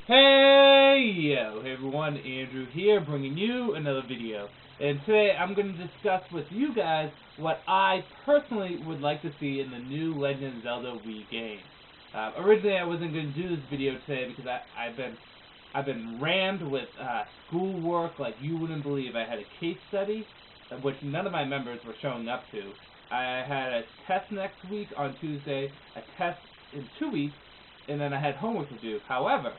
Hey everyone, Andrew here, bringing you another video. And today I'm going to discuss with you guys what I personally would like to see in the new Legend of Zelda WII game. Originally I wasn't going to do this video today because I've been rammed with schoolwork like you wouldn't believe. I had a case study, which none of my members were showing up to. I had a test next week on Tuesday, a test in 2 weeks, and then I had homework to do. However,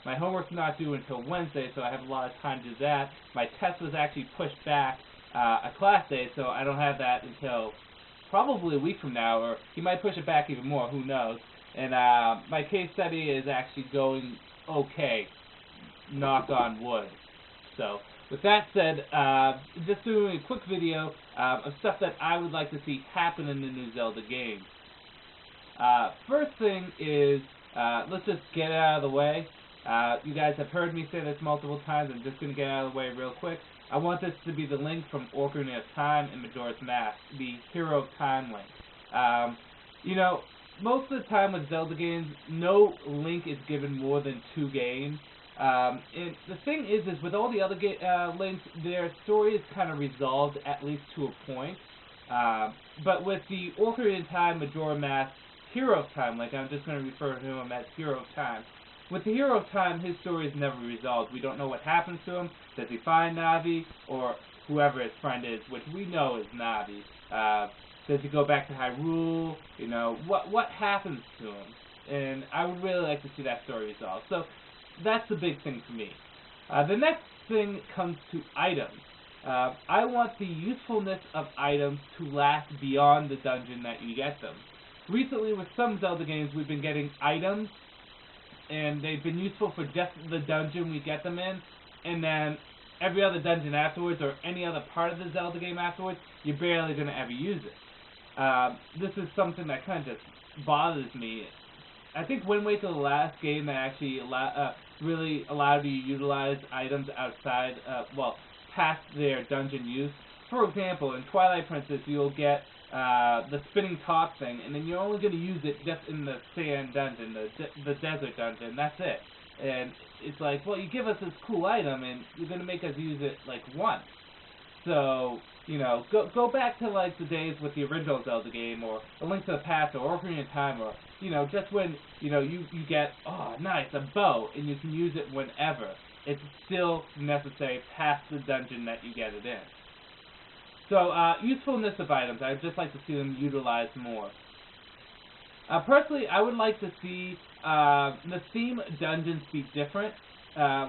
my homework's not due until Wednesday, so I have a lot of time to do that. My test was actually pushed back a class day, so I don't have that until probably a week from now, or he might push it back even more, who knows. And my case study is actually going okay, knock on wood. So, with that said, just doing a quick video of stuff that I would like to see happen in the new Zelda game. First thing is, let's just get it out of the way. You guys have heard me say this multiple times. I'm just going to get out of the way real quick. I want this to be the link from Ocarina of Time and Majora's Mask, the Hero of Time link. You know, most of the time with Zelda games, no link is given more than 2 games. And the thing is with all the other links, their story is kind of resolved at least to a point. But with the Ocarina of Time, Majora's Mask, Hero of Time, like I'm just going to refer to him as Hero of Time. With the Hero of Time, his story is never resolved. We don't know what happens to him. Does he find Navi, or whoever his friend is, which we know is Navi? Does he go back to Hyrule? You know, what happens to him? And I would really like to see that story resolved. So that's the big thing for me. The next thing comes to items. I want the usefulness of items to last beyond the dungeon that you get them. Recently, with some Zelda games, we've been getting items, and they've been useful for just the dungeon we get them in, and then every other dungeon afterwards, or any other part of the Zelda game afterwards, you're barely going to ever use it. This is something that kind of just bothers me. I think Wind Waker, the last game that actually really allowed you to utilize items outside, past their dungeon use. For example, in Twilight Princess, you'll get the spinning top thing, and then you're only going to use it just in the sand dungeon, the desert dungeon. That's it. And it's like, well, you give us this cool item, and you're going to make us use it like once. So, you know, go back to like the days with the original Zelda game, or A Link to the Past, or Ocarina of Time, or you know, just when you get, oh nice, a bow, and you can use it whenever. It's still necessary past the dungeon that you get it in. So, usefulness of items, I'd just like to see them utilized more. Personally, I would like to see the theme dungeons be different.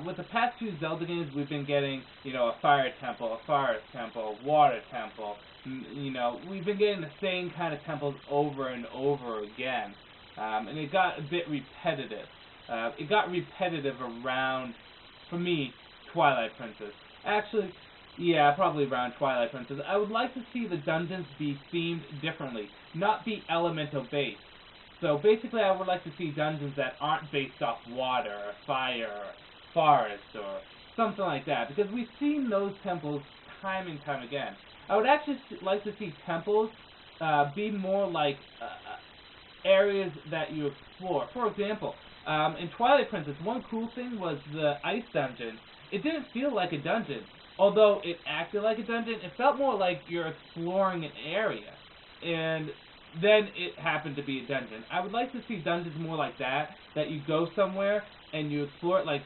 With the past 2 Zelda games, we've been getting, you know, a fire temple, a forest temple, a water temple. You know, we've been getting the same kind of temples over and over again. And it got a bit repetitive. It got repetitive around, for me, Twilight Princess. Actually, yeah, probably around Twilight Princess. I would like to see the dungeons be themed differently, not be elemental based. So basically I would like to see dungeons that aren't based off water, or fire, or forest, or something like that, because we've seen those temples time and time again. I would actually like to see temples be more like areas that you explore. For example, in Twilight Princess, one cool thing was the ice dungeon. It didn't feel like a dungeon. Although it acted like a dungeon, it felt more like you're exploring an area, and then it happened to be a dungeon. I would like to see dungeons more like that you go somewhere and you explore it, like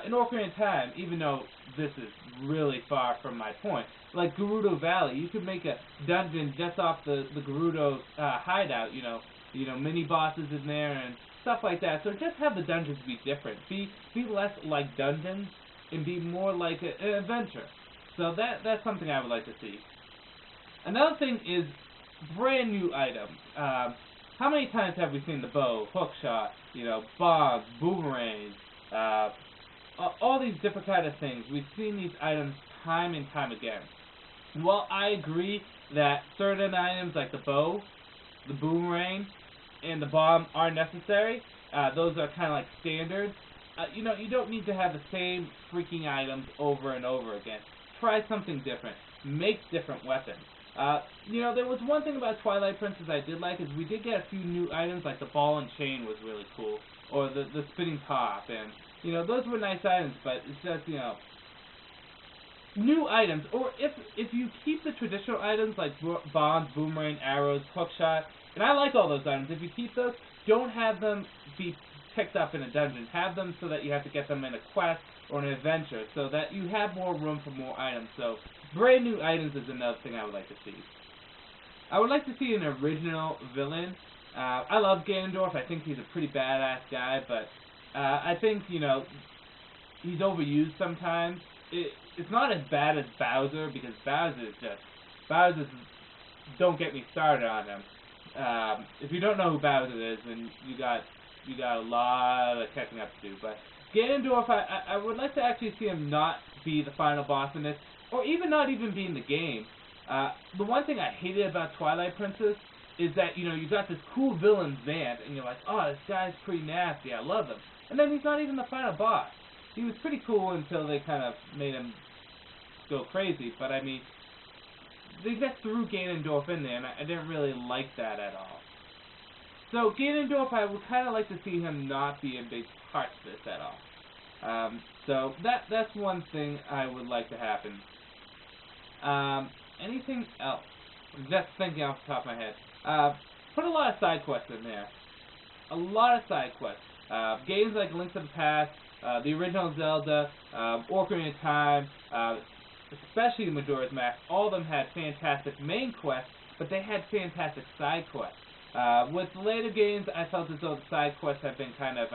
in Ocarina of Time, even though this is really far from my point. Like Gerudo Valley, you could make a dungeon just off the Gerudo hideout, you know, mini bosses in there and stuff like that. So just have the dungeons be different, be less like dungeons, and be more like an adventure. So that's something I would like to see. Another thing is brand new items. How many times have we seen the bow, hookshot, you know, bombs, boomerangs, all these different kind of things? We've seen these items time and time again. While I agree that certain items like the bow, the boomerang, and the bomb are necessary, those are kind of like standards. You know, you don't need to have the same freaking items over and over again. Try something different. Make different weapons. You know, there was one thing about Twilight Princess I did like, is we did get a few new items, like the ball and chain was really cool. or the spinning top, and you know, those were nice items, but it's just, you know, new items, or if you keep the traditional items like bombs, boomerang, arrows, hookshot, and I like all those items. If you keep those, don't have them be picked up in a dungeon. Have them so that you have to get them in a quest or an adventure, so that you have more room for more items. So brand new items is another thing I would like to see. I would like to see an original villain. I love Ganondorf. I think he's a pretty badass guy, but I think, you know, he's overused sometimes. It's not as bad as Bowser, because Bowser's, don't get me started on him. If you don't know who Bowser is, then you got a lot of catching up to do. But Ganondorf, I would like to actually see him not be the final boss in this, or even not even be in the game. The one thing I hated about Twilight Princess is that, you know, you got this cool villain Zant, and you're like, oh, this guy's pretty nasty, I love him. And then he's not even the final boss. He was pretty cool until they kind of made him go crazy, but I mean, they just threw Ganondorf in there, and I didn't really like that at all. So Ganondorf, I would kind of like to see him not be a big part of this at all. So that's one thing I would like to happen. Anything else? I'm just thinking off the top of my head. Put a lot of side quests in there. A lot of side quests. Games like Link to the Past, the original Zelda, Ocarina of Time, especially Majora's Mask, all of them had fantastic main quests, but they had fantastic side quests. With the later games, I felt as though the side quests have been kind of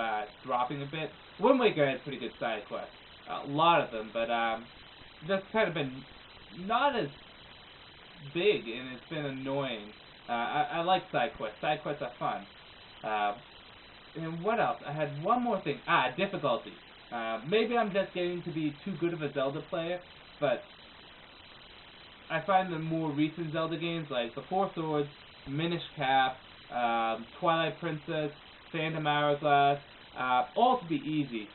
dropping a bit. Wind Waker had pretty good side quests, a lot of them, but just kind of been not as big, and it's been annoying. I like side quests. Side quests are fun. And what else? I had one more thing. Difficulty. Maybe I'm just getting to be too good of a Zelda player, but I find the more recent Zelda games, like the Four Swords, Minish Cap, Twilight Princess, Phantom Hourglass, all to be easy.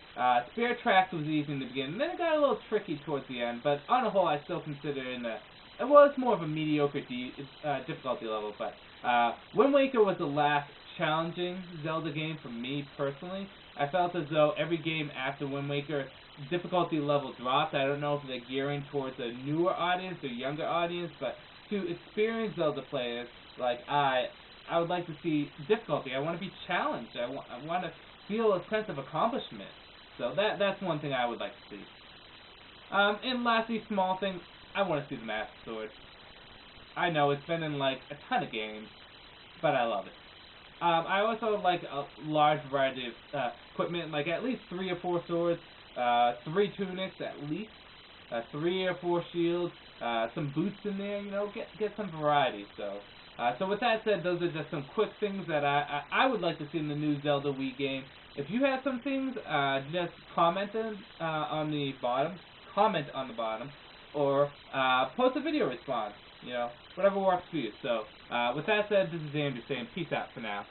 Spare Tracks was easy in the beginning, and then it got a little tricky towards the end, but on the whole, I still consider it it's more of a mediocre difficulty level, but Wind Waker was the last challenging Zelda game for me personally. I felt as though every game after Wind Waker, difficulty level dropped. I don't know if they're gearing towards a newer audience or younger audience, but to experienced Zelda players like I would like to see difficulty. I want to be challenged. I want to feel a sense of accomplishment. So that's one thing I would like to see. And lastly, small thing, I want to see the Master Sword. I know it's been in like a ton of games, but I love it. I also like a large variety of equipment, like at least 3 or 4 swords, 3 tunics at least, 3 or 4 shields, some boots in there, you know, get some variety. So with that said, those are just some quick things that I would like to see in the new Zelda Wii game. If you have some things, just comment on the bottom, or post a video response, you know, whatever works for you. So with that said, this is Andrew saying peace out for now.